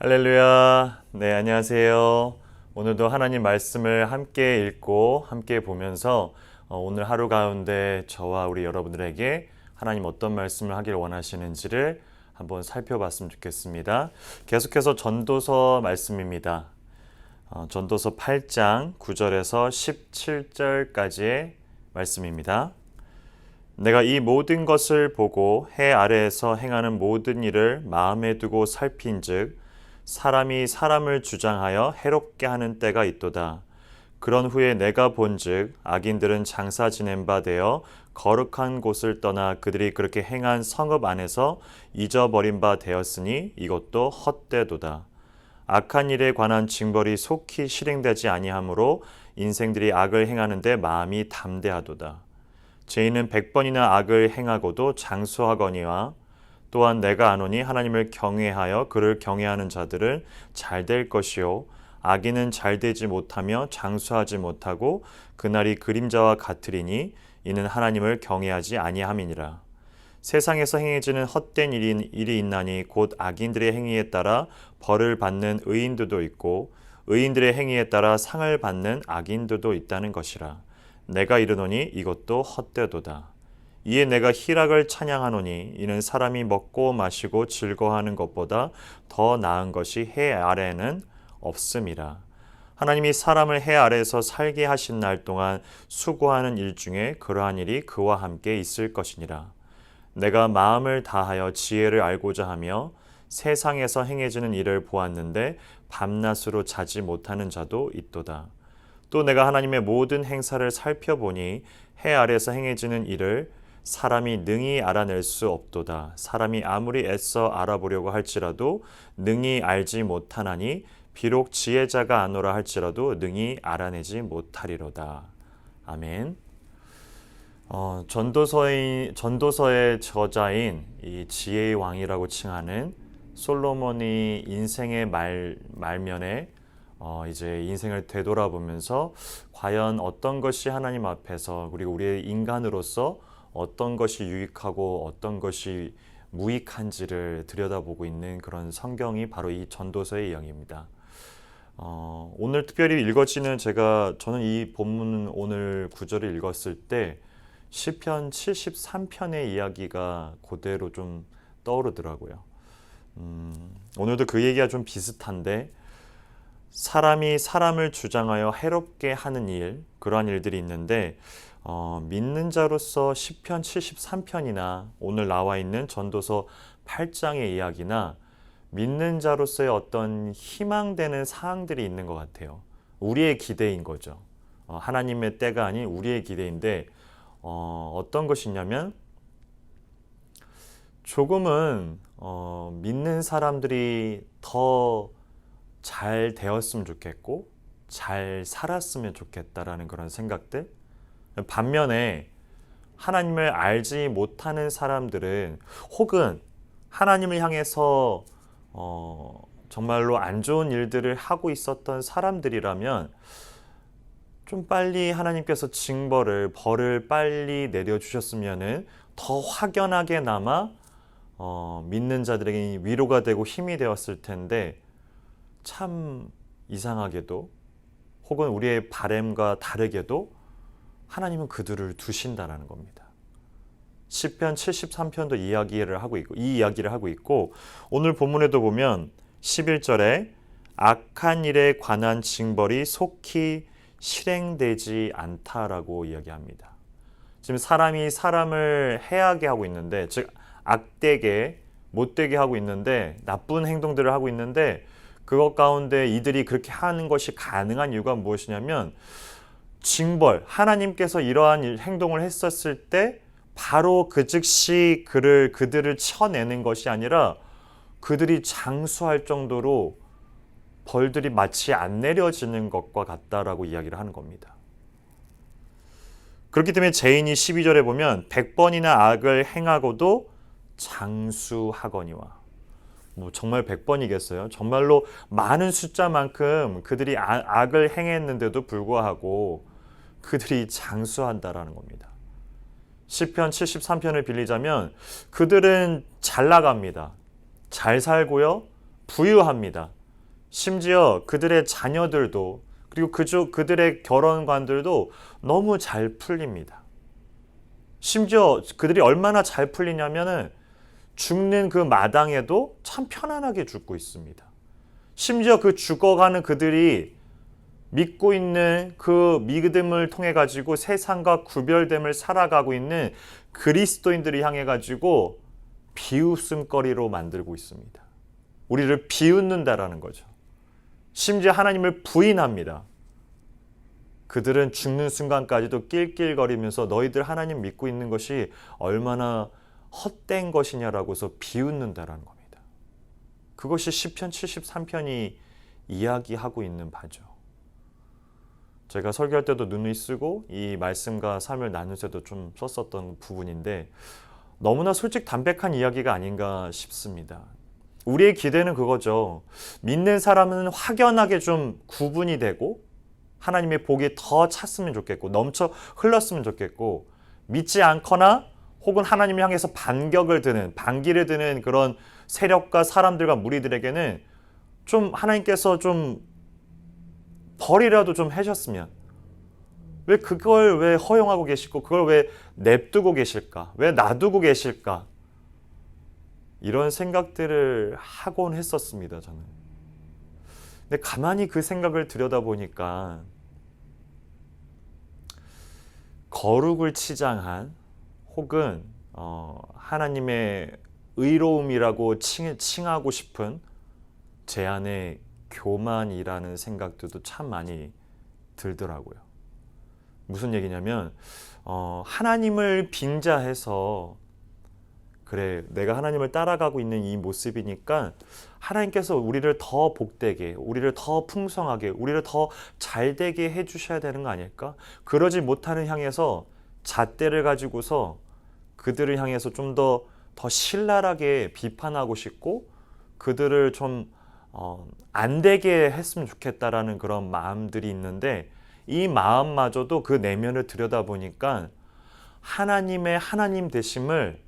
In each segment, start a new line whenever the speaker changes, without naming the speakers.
할렐루야. 네, 안녕하세요. 오늘도 하나님 말씀을 함께 읽고 함께 보면서 오늘 하루 가운데 저와 우리 여러분들에게 하나님 어떤 말씀을 하길 원하시는지를 한번 살펴봤으면 좋겠습니다. 계속해서 전도서 말씀입니다. 전도서 8장 9절에서 17절까지의 말씀입니다. 내가 이 모든 것을 보고 해 아래에서 행하는 모든 일을 마음에 두고 살핀즉 사람이 사람을 주장하여 해롭게 하는 때가 있도다. 그런 후에 내가 본즉 악인들은 장사 지낸 바 되어 거룩한 곳을 떠나 그들이 그렇게 행한 성읍 안에서 잊어버린 바 되었으니 이것도 헛되도다. 악한 일에 관한 징벌이 속히 실행되지 아니하므로 인생들이 악을 행하는데 마음이 담대하도다. 죄인은 100번이나 악을 행하고도 장수하거니와 또한 내가 아노니 하나님을 경외하여 그를 경외하는 자들은 잘 될 것이요 악인은 잘 되지 못하며 장수하지 못하고 그날이 그림자와 같으리니 이는 하나님을 경외하지 아니함이니라. 세상에서 행해지는 헛된 일이 있나니 곧 악인들의 행위에 따라 벌을 받는 의인들도 있고 의인들의 행위에 따라 상을 받는 악인들도 있다는 것이라. 내가 이르노니 이것도 헛되도다. 이에 내가 희락을 찬양하노니 이는 사람이 먹고 마시고 즐거워하는 것보다 더 나은 것이 해 아래에는 없음이라. 하나님이 사람을 해 아래에서 살게 하신 날 동안 수고하는 일 중에 그러한 일이 그와 함께 있을 것이니라. 내가 마음을 다하여 지혜를 알고자 하며 세상에서 행해지는 일을 보았는데 밤낮으로 자지 못하는 자도 있도다. 또 내가 하나님의 모든 행사를 살펴보니 해 아래에서 행해지는 일을 사람이 능히 알아낼 수 없도다. 사람이 아무리 애써 알아보려고 할지라도 능히 알지 못하나니 비록 지혜자가 아노라 할지라도 능히 알아내지 못하리로다. 아멘. 전도서의 저자인 이 지혜의 왕이라고 칭하는 솔로몬이 인생의 말면에 이제 인생을 되돌아보면서 과연 어떤 것이 하나님 앞에서 그리고 우리의 인간으로서 어떤 것이 유익하고 어떤 것이 무익한지를 들여다보고 있는 그런 성경이 바로 이 전도서의 내용입니다. 오늘 특별히 읽어지는 저는 이 본문 오늘 구절을 읽었을 때 시편 73편의 이야기가 그대로 좀 떠오르더라고요. 오늘도 그 얘기가 좀 비슷한데 사람이 사람을 주장하여 해롭게 하는 일, 그러한 일들이 있는데 믿는 자로서 시편 73편이나 오늘 나와 있는 전도서 8장의 이야기나 믿는 자로서의 어떤 희망되는 사항들이 있는 것 같아요. 우리의 기대인 거죠. 하나님의 때가 아닌 우리의 기대인데 어떤 것이 있냐면 조금은 믿는 사람들이 더 잘 되었으면 좋겠고 잘 살았으면 좋겠다라는 그런 생각들. 반면에 하나님을 알지 못하는 사람들은 혹은 하나님을 향해서 정말로 안 좋은 일들을 하고 있었던 사람들이라면 좀 빨리 하나님께서 벌을 빨리 내려주셨으면 더 확연하게나마 믿는 자들에게 위로가 되고 힘이 되었을 텐데 참 이상하게도 혹은 우리의 바램과 다르게도 하나님은 그들을 두신다라는 겁니다. 시편 73편도 이 이야기를 하고 있고 오늘 본문에도 보면 11절에 악한 일에 관한 징벌이 속히 실행되지 않다라고 이야기합니다. 지금 사람이 사람을 해하게 하고 있는데 즉 악되게 못되게 하고 있는데 나쁜 행동들을 하고 있는데 그것 가운데 이들이 그렇게 하는 것이 가능한 이유가 무엇이냐면 징벌, 하나님께서 이러한 행동을 했었을 때 바로 그 즉시 그들을 쳐내는 것이 아니라 그들이 장수할 정도로 벌들이 마치 안 내려지는 것과 같다라고 이야기를 하는 겁니다. 그렇기 때문에 죄인이 12절에 보면 100번이나 악을 행하고도 장수하거니와 정말 100번이겠어요? 정말로 많은 숫자만큼 그들이 악을 행했는데도 불구하고 그들이 장수한다라는 겁니다. 시편 73편을 빌리자면 그들은 잘 나갑니다. 잘 살고요. 부유합니다. 심지어 그들의 자녀들도 그리고 그들의 결혼관들도 너무 잘 풀립니다. 심지어 그들이 얼마나 잘 풀리냐면은 죽는 그 마당에도 참 편안하게 죽고 있습니다. 심지어 그 죽어가는 그들이 믿고 있는 그 믿음을 통해 가지고 세상과 구별됨을 살아가고 있는 그리스도인들을 향해 가지고 비웃음거리로 만들고 있습니다. 우리를 비웃는다라는 거죠. 심지어 하나님을 부인합니다. 그들은 죽는 순간까지도 낄낄거리면서 너희들 하나님 믿고 있는 것이 얼마나 헛된 것이냐라고서 비웃는다라는 겁니다. 그것이 시편 73편이 이야기하고 있는 바죠. 제가 설교할 때도 눈을 쓰고 이 말씀과 삶을 나눌 때도 좀 썼었던 부분인데 너무나 솔직 담백한 이야기가 아닌가 싶습니다. 우리의 기대는 그거죠. 믿는 사람은 확연하게 좀 구분이 되고 하나님의 복이 더 찼으면 좋겠고 넘쳐 흘렀으면 좋겠고 믿지 않거나 혹은 하나님을 향해서 반기를 드는 그런 세력과 사람들과 무리들에게는 좀 하나님께서 좀 벌이라도 좀 해줬으면 왜 그걸 왜 허용하고 계시고 그걸 왜 냅두고 계실까? 왜 놔두고 계실까? 이런 생각들을 하곤 했었습니다, 저는. 근데 가만히 그 생각을 들여다보니까 거룩을 치장한 혹은 하나님의 의로움이라고 칭하고 싶은 제 안에 교만이라는 생각들도 참 많이 들더라고요. 무슨 얘기냐면 하나님을 빙자해서 그래 내가 하나님을 따라가고 있는 이 모습이니까 하나님께서 우리를 더 복되게 우리를 더 풍성하게 우리를 더 잘되게 해주셔야 되는 거 아닐까? 그러지 못하는 향해서 잣대를 가지고서 그들을 향해서 좀 더 신랄하게 비판하고 싶고 그들을 좀 안 되게 했으면 좋겠다라는 그런 마음들이 있는데 이 마음마저도 그 내면을 들여다보니까 하나님의 하나님 되심을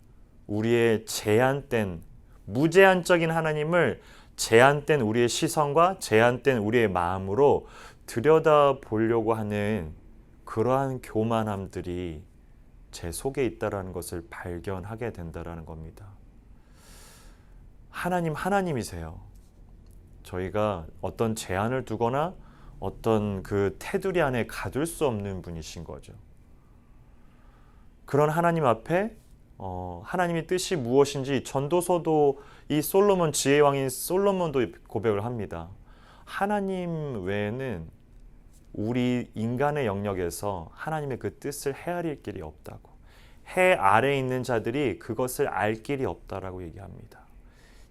우리의 제한된 무제한적인 하나님을 제한된 우리의 시선과 제한된 우리의 마음으로 들여다보려고 하는 그러한 교만함들이 제 속에 있다라는 것을 발견하게 된다라는 겁니다. 하나님이세요. 저희가 어떤 제한을 두거나 어떤 그 테두리 안에 가둘 수 없는 분이신 거죠. 그런 하나님 앞에 하나님의 뜻이 무엇인지 전도서도 이 지혜의 왕인 솔로몬도 고백을 합니다. 하나님 외에는 우리 인간의 영역에서 하나님의 그 뜻을 헤아릴 길이 없다고. 해 아래에 있는 자들이 그것을 알 길이 없다라고 얘기합니다.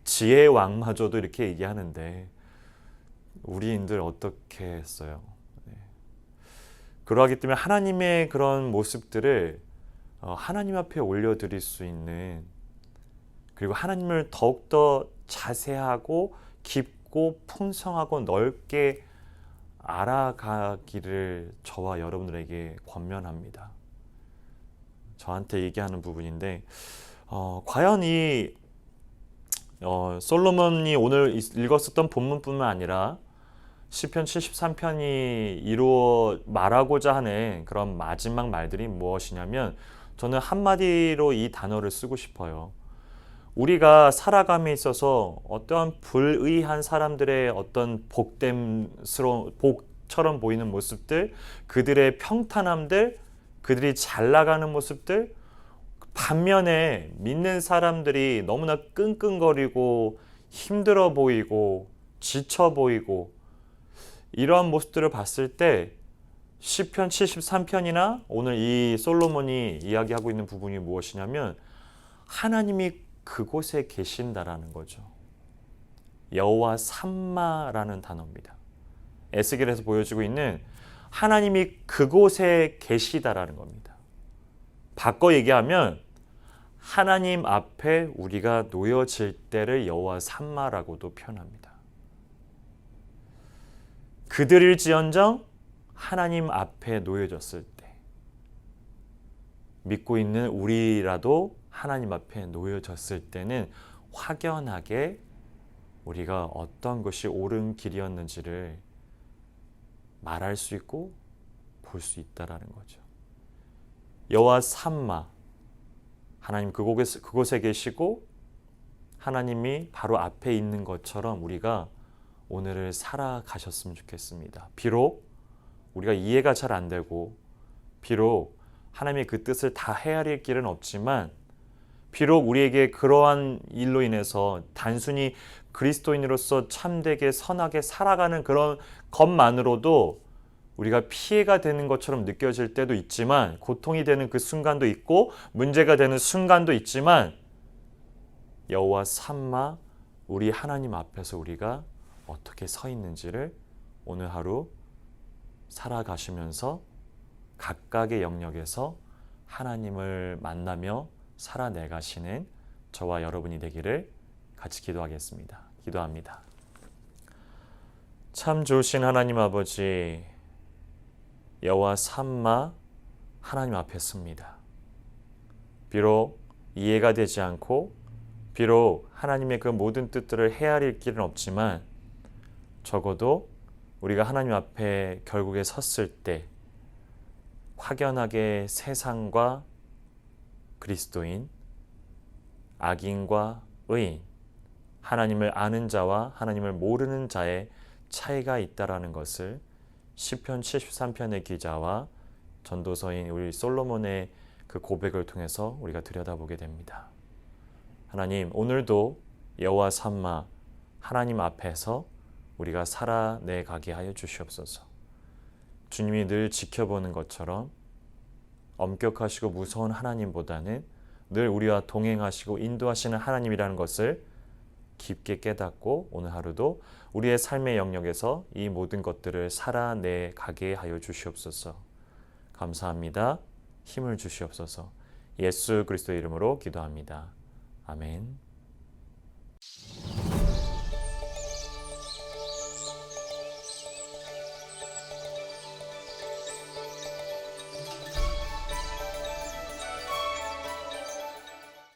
지혜의 왕마저도 이렇게 얘기하는데 우리인들 어떻게 했어요? 네. 그러하기 때문에 하나님의 그런 모습들을 하나님 앞에 올려드릴 수 있는 그리고 하나님을 더욱더 자세하고 깊고 풍성하고 넓게 알아가기를 저와 여러분들에게 권면합니다. 저한테 얘기하는 부분인데 과연 이 솔로몬이 오늘 읽었었던 본문뿐만 아니라 시편 73편이 말하고자 하는 그런 마지막 말들이 무엇이냐면 저는 한마디로 이 단어를 쓰고 싶어요. 우리가 살아감에 있어서 어떠한 불의한 사람들의 어떤 복처럼 보이는 모습들, 그들의 평탄함들, 그들이 잘 나가는 모습들, 반면에 믿는 사람들이 너무나 끙끙거리고 힘들어 보이고 지쳐 보이고 이러한 모습들을 봤을 때 시편 73편이나 오늘 이 솔로몬이 이야기하고 있는 부분이 무엇이냐면 하나님이 그곳에 계신다라는 거죠. 여호와 삼마라는 단어입니다. 에스겔에서 보여주고 있는 하나님이 그곳에 계시다라는 겁니다. 바꿔 얘기하면 하나님 앞에 우리가 놓여질 때를 여호와 삼마라고도 표현합니다. 그들일지언정 하나님 앞에 놓여졌을 때 믿고 있는 우리라도 하나님 앞에 놓여졌을 때는 확연하게 우리가 어떤 것이 옳은 길이었는지를 말할 수 있고 볼 수 있다라는 거죠. 여호와 삼마, 하나님 그곳에 계시고 하나님이 바로 앞에 있는 것처럼 우리가 오늘을 살아가셨으면 좋겠습니다. 비록 우리가 이해가 잘 안 되고 비록 하나님의 그 뜻을 다 헤아릴 길은 없지만 비록 우리에게 그러한 일로 인해서 단순히 그리스도인으로서 참되게 선하게 살아가는 그런 것만으로도 우리가 피해가 되는 것처럼 느껴질 때도 있지만 고통이 되는 그 순간도 있고 문제가 되는 순간도 있지만 여호와 삼마 우리 하나님 앞에서 우리가 어떻게 서 있는지를 오늘 하루 살아가시면서 각각의 영역에서 하나님을 만나며 살아내가시는 저와 여러분이 되기를 같이 기도하겠습니다. 기도합니다. 참 좋으신 하나님 아버지, 여호와 삼마 하나님 앞에 섭니다. 비록 이해가 되지 않고 비록 하나님의 그 모든 뜻들을 헤아릴 길은 없지만 적어도 우리가 하나님 앞에 결국에 섰을 때 확연하게 세상과 그리스도인, 악인과 의인, 하나님을 아는 자와 하나님을 모르는 자의 차이가 있다라는 것을 시편 73편의 기자와 전도서인 우리 솔로몬의 그 고백을 통해서 우리가 들여다보게 됩니다. 하나님, 오늘도 여호와 삼마 하나님 앞에서 우리가 살아내가게 하여 주시옵소서. 주님이 늘 지켜보는 것처럼 엄격하시고 무서운 하나님보다는 늘 우리와 동행하시고 인도하시는 하나님이라는 것을 깊게 깨닫고 오늘 하루도 우리의 삶의 영역에서 이 모든 것들을 살아내가게 하여 주시옵소서. 감사합니다. 힘을 주시옵소서. 예수 그리스도의 이름으로 기도합니다. 아멘.